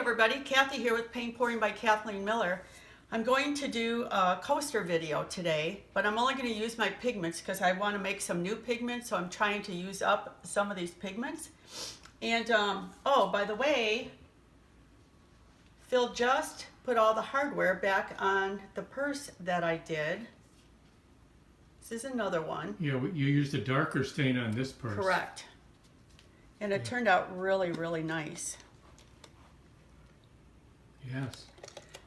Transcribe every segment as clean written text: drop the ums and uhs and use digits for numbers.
everybody, Kathy here with Paint Pouring by Kathleen Miller. I'm going to do a coaster video today, but I'm only going to use my pigments because I want to make some new pigments, so I'm trying to use up some of these pigments. And oh, by the way, Phil just put all the hardware back on the purse that I did. This is another one. Yeah, you used a darker stain on this purse. Correct. And it turned out really, really nice. Yes.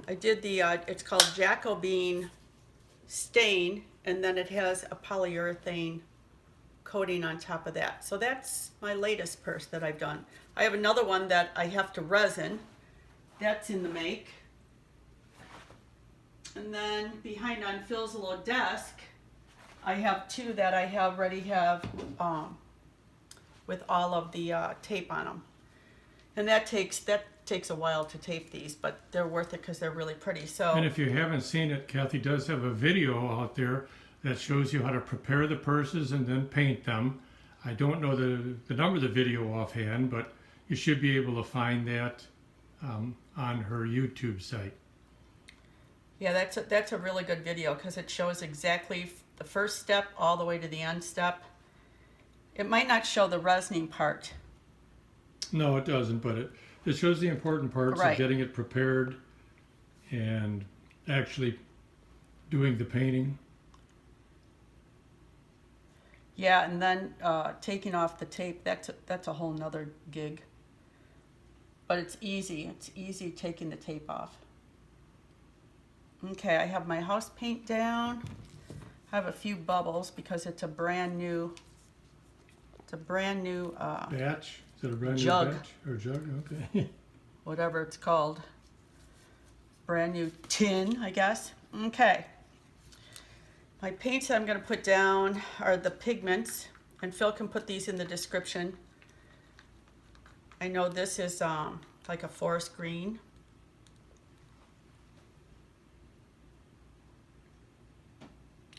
I did the, it's called Jacobine stain, and then it has a polyurethane coating on top of that. So that's my latest purse that I've done. I have another one that I have to resin. That's in the make. And then behind on Phil's little desk, I have two that I already have with all of the tape on them. And that takes a while to tape these, but they're worth it because they're really pretty. So, and if you haven't seen it, Kathy does have a video out there that shows you how to prepare the purses and then paint them. I don't know the number of the video offhand, but you should be able to find that on her YouTube site. yeah, that's a really good video because it shows exactly the first step all the way to the end step. It might not show the resining part. No, it doesn't, but it shows the important parts Right. of getting it prepared and actually doing the painting. Yeah, and then taking off the tape, that's a whole nother gig. But it's easy. It's easy taking the tape off. Okay, I have my house paint down. I have a few bubbles because it's a brand new Batch? Is it a brand jug. new batch? Or jug? Okay. Whatever it's called. Brand new tin, I guess. Okay. My paints that I'm going to put down are the pigments, and Phil can put these in the description. I know this is like a forest green.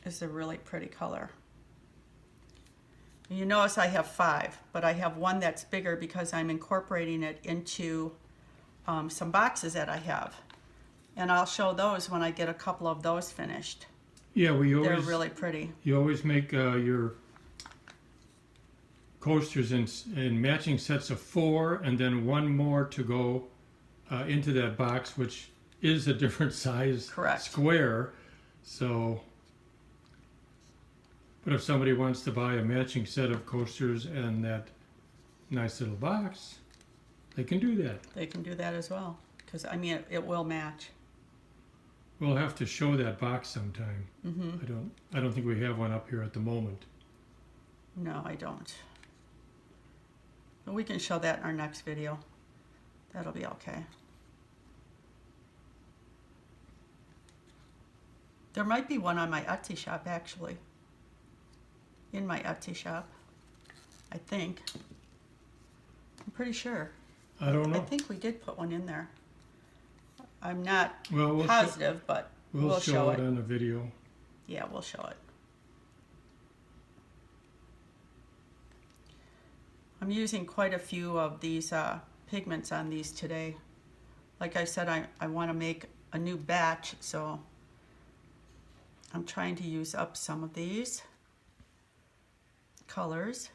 It's a really pretty color. You notice I have 5, but I have one that's bigger because I'm incorporating it into some boxes that I have. And I'll show those when I get a couple of those finished. Yeah, They're really pretty. You always make your coasters in matching sets of 4, and then one more to go into that box, which is a different size Correct. square. So, but if somebody wants to buy a matching set of coasters and that nice little box, they can do that. They can do that as well, because I mean it will match. We'll have to show that box sometime. Mm-hmm. I don't think we have one up here at the moment. No, I don't. But we can show that in our next video. That'll be okay. There might be one on my Etsy shop, actually. In my Etsy shop, I think. I'm pretty sure. I don't know. I think we did put one in there. I'm not Well, positive, but we'll show it it. on the video. Yeah, we'll show it. I'm using quite a few of these pigments on these today. Like I said, I want to make a new batch, so I'm trying to use up some of these colors.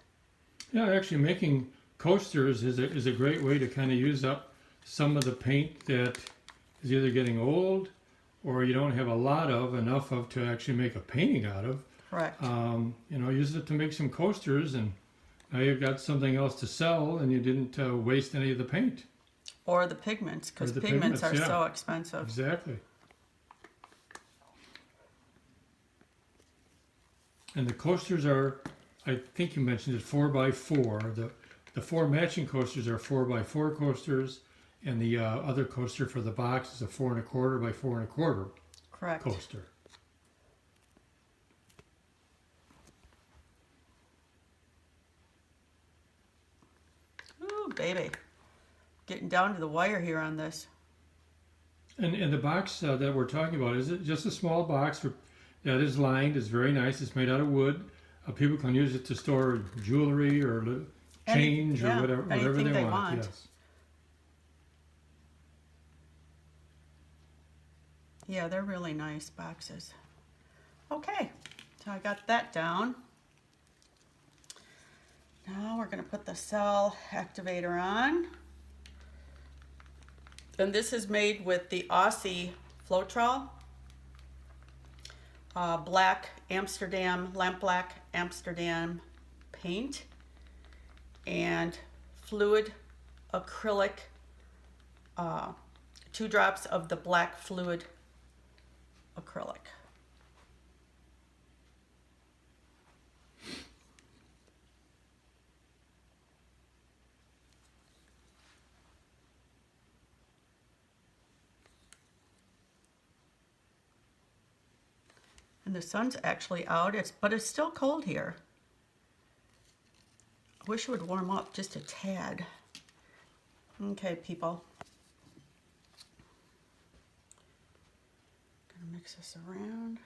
Yeah, actually making coasters is a great way to kind of use up some of the paint that is either getting old or you don't have enough of to actually make a painting out of. Correct. Use it to make some coasters, and now you've got something else to sell, and you didn't waste any of the paint. Or the pigments, because the pigments are pigments, yeah. so expensive. Exactly. And the coasters are, I think you mentioned it, 4x4. The 4 matching coasters are 4x4 coasters, and the other coaster for the box is a 4 1/4 by 4 1/4 Correct. coaster. Ooh, baby. Getting down to the wire here on this. And the box that we're talking about, is it just a small box that is lined? It's very nice. It's made out of wood. People can use it to store jewelry or change or whatever anything they they want. want. Yes. Yeah, they're really nice boxes. Okay, so I got that down. Now we're going to put the cell activator on. And this is made with the Aussie Floetrol, black Amsterdam, lamp black Amsterdam paint, and fluid acrylic, 2 drops of the black fluid acrylic. And the sun's actually out, but it's still cold here. I wish it would warm up just a tad. Okay, people. Gonna mix this around.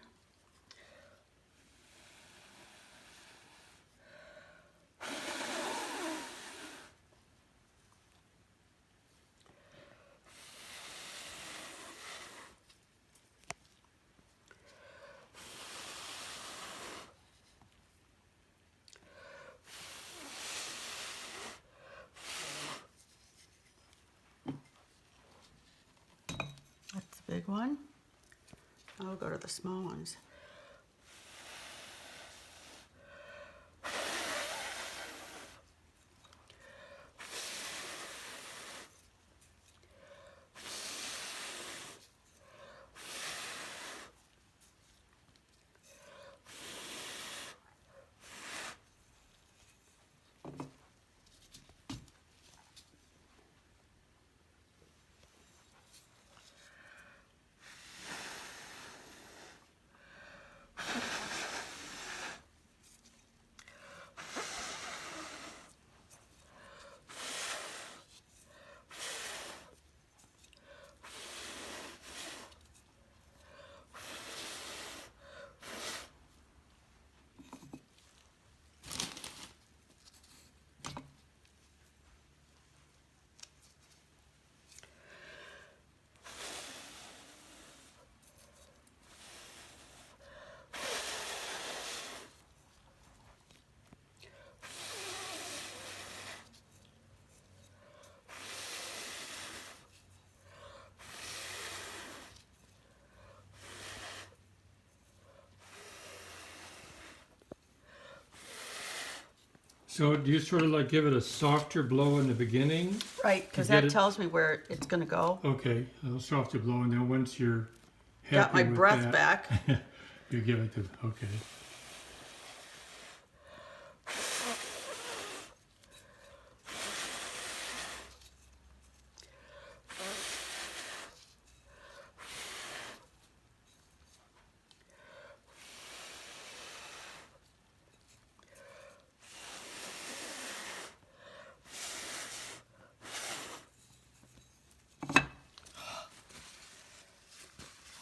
That's the big one. I'll go to the small ones. So do you sort of like give it a softer blow in the beginning? Right, because get that it- tells me where it's gonna go. Okay, a little softer blow, and then once you're happy Got my with breath that, back. you give it the, okay.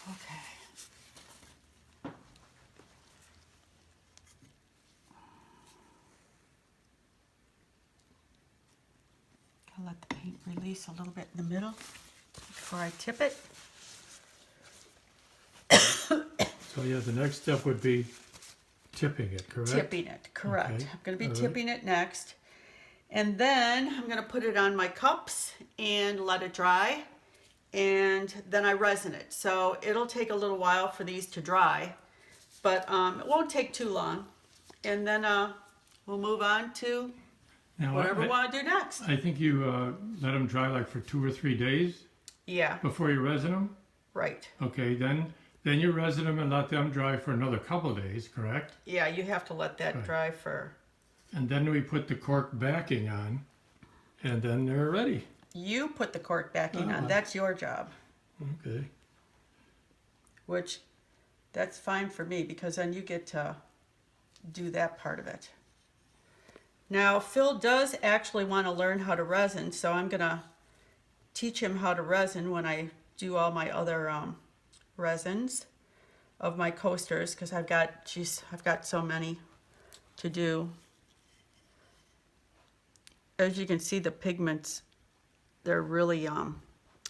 Okay. I'll let the paint release a little bit in the middle before I tip it. So yeah, the next step would be tipping it, correct? Tipping it, correct. Okay. I'm going to be All right. tipping it next. And then I'm going to put it on my cups and let it dry. And then I resin it. So it'll take a little while for these to dry, but it won't take too long. And then we'll move on to Now, whatever we want to do next. I think you let them dry like for 2 or 3 days Yeah, before you resin them? right. Okay, then you resin them and let them dry for another couple of days, correct? Yeah, you have to let that Right. dry for... And then we put the cork backing on, and then they're ready. You put the cork backing on. Ah. That's your job. Okay. Which, that's fine for me because then you get to do that part of it. Now, Phil does actually want to learn how to resin, so I'm going to teach him how to resin when I do all my other resins of my coasters because I've got so many to do. As you can see, the pigments, they're really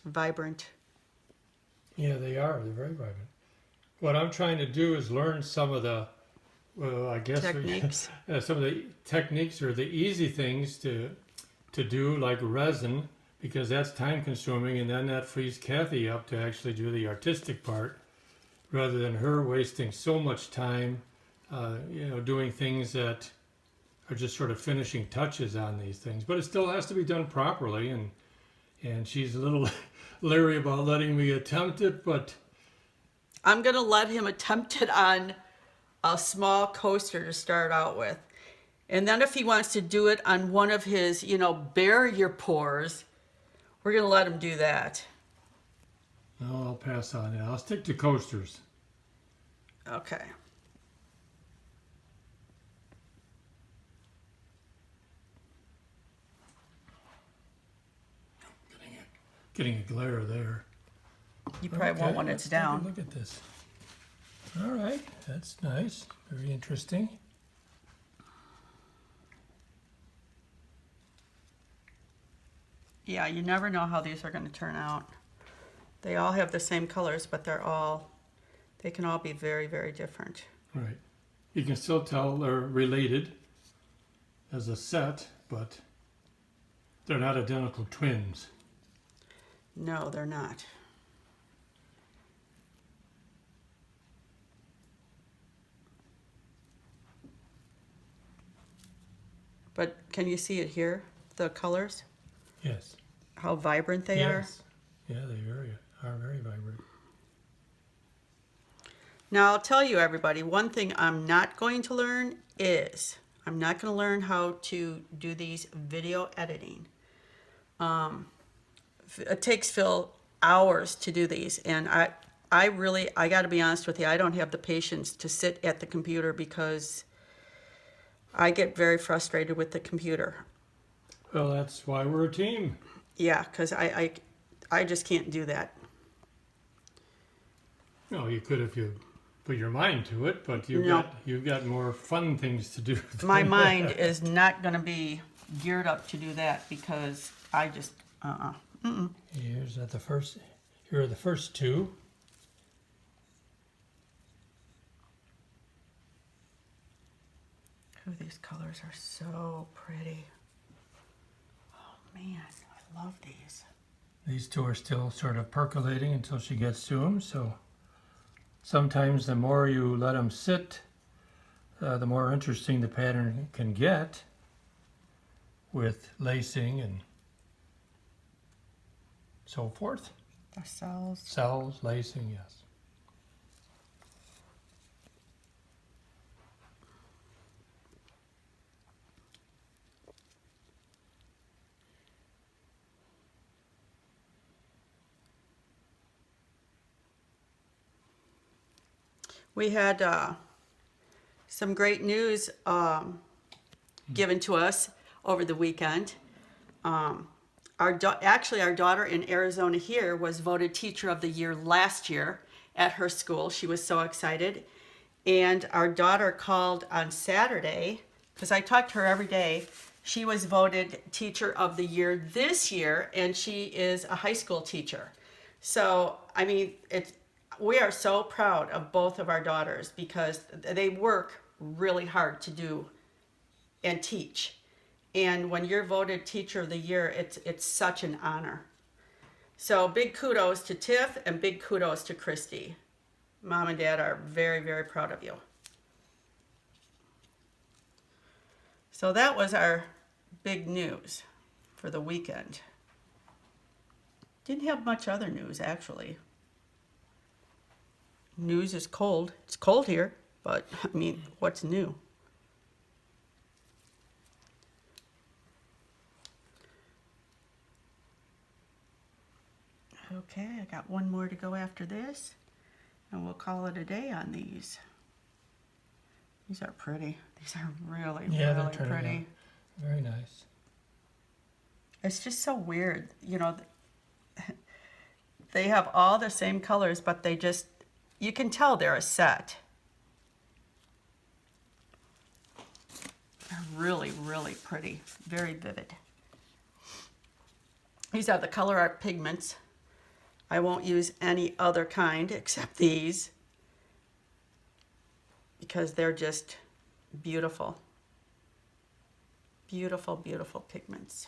vibrant Yeah, they are. They're very vibrant. What I'm trying to do is learn some of the, well, I guess Techniques. some of the techniques or the easy things to do, like resin, because that's time consuming, and then that frees Kathy up to actually do the artistic part, rather than her wasting so much time, doing things that are just sort of finishing touches on these things. But it still has to be done properly, and she's a little leery about letting me attempt it, but I'm going to let him attempt it on a small coaster to start out with. And then if he wants to do it on one of his, barrier pours, we're going to let him do that. no, I'll pass on it. I'll stick to coasters. Okay. Getting a glare there. You probably won't when it's let's take a down. look at this. All right, that's nice. Very interesting. Yeah, you never know how these are going to turn out. They all have the same colors, but they can all be very, very different. Right. You can still tell they're related as a set, but they're not identical twins. No, they're not. But can you see it here? The colors? Yes. How vibrant they are? Yes. Yeah, they are very vibrant. Now, I'll tell you, everybody, one thing I'm not going to learn is I'm not going to learn how to do these video editing. It takes Phil hours to do these, and I got to be honest with you, I don't have the patience to sit at the computer because I get very frustrated with the computer. Well, that's why we're a team. Yeah, because I just can't do that. No, you could if you put your mind to it, but No. you've got more fun things to do. My mind is not going to be geared up to do that because I just, Here are the first two. Oh, these colors are so pretty. Oh man, I love these. These two are still sort of percolating until she gets to them. So sometimes the more you let them sit, the more interesting the pattern can get with lacing and so forth. The cells. Cells, lacing, yes. We had some great news given to us over the weekend. Our daughter in Arizona here was voted Teacher of the Year last year at her school. She was so excited. And our daughter called on Saturday, because I talk to her every day. She was voted Teacher of the Year this year, and she is a high school teacher. So, I mean, we are so proud of both of our daughters because they work really hard to do and teach. And when you're voted Teacher of the Year, it's such an honor. So big kudos to Tiff and big kudos to Christy. Mom and Dad are very, very proud of you. So that was our big news for the weekend. Didn't have much other news, actually. News is cold. It's cold here, but I mean, what's new? Okay, I got one more to go after this, and we'll call it a day on these. These are pretty. These are really, Yeah, really they're turning pretty. out very nice. It's just so weird, they have all the same colors, but you can tell they're a set. They're really, really pretty, very vivid. These are the Colour Art Pigments. I won't use any other kind except these because they're just beautiful. Beautiful, beautiful pigments.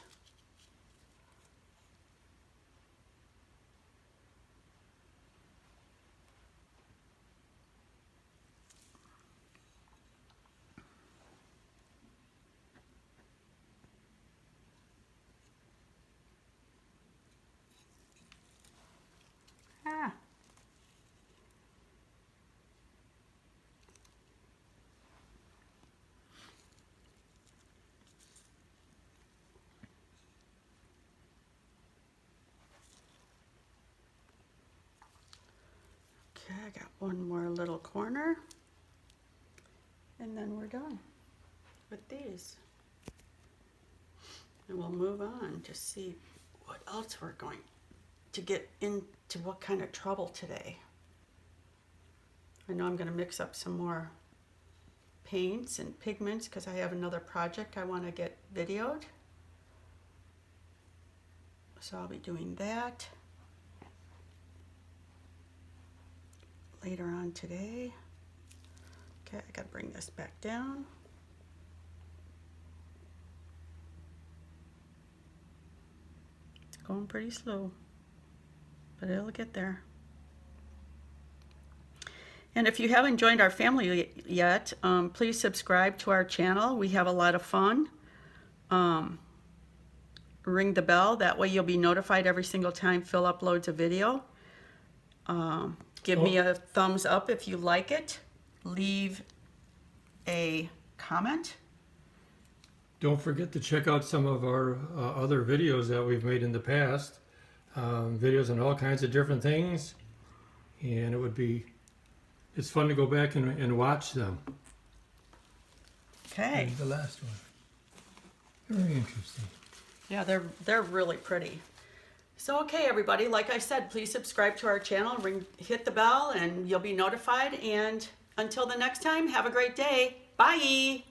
Ah. Okay, I got one more little corner, and then we're done with these. And we'll move on to see what else we're going to get into, what kind of trouble today. I know I'm going to mix up some more paints and pigments because I have another project I want to get videoed. So I'll be doing that later on today. Okay, I gotta bring this back down. It's going pretty slow, but it'll get there. And if you haven't joined our family yet, please subscribe to our channel. We have a lot of fun. Ring the bell, that way you'll be notified every single time Phil uploads a video. Give me a thumbs up if you like it. Leave a comment. Don't forget to check out some of our other videos that we've made in the past. Videos on all kinds of different things. And it's fun to go back and watch them. Okay. And the last one. Very interesting. Yeah, they're really pretty. So, okay, everybody, like I said, please subscribe to our channel, hit the bell, and you'll be notified. And until the next time, have a great day. Bye.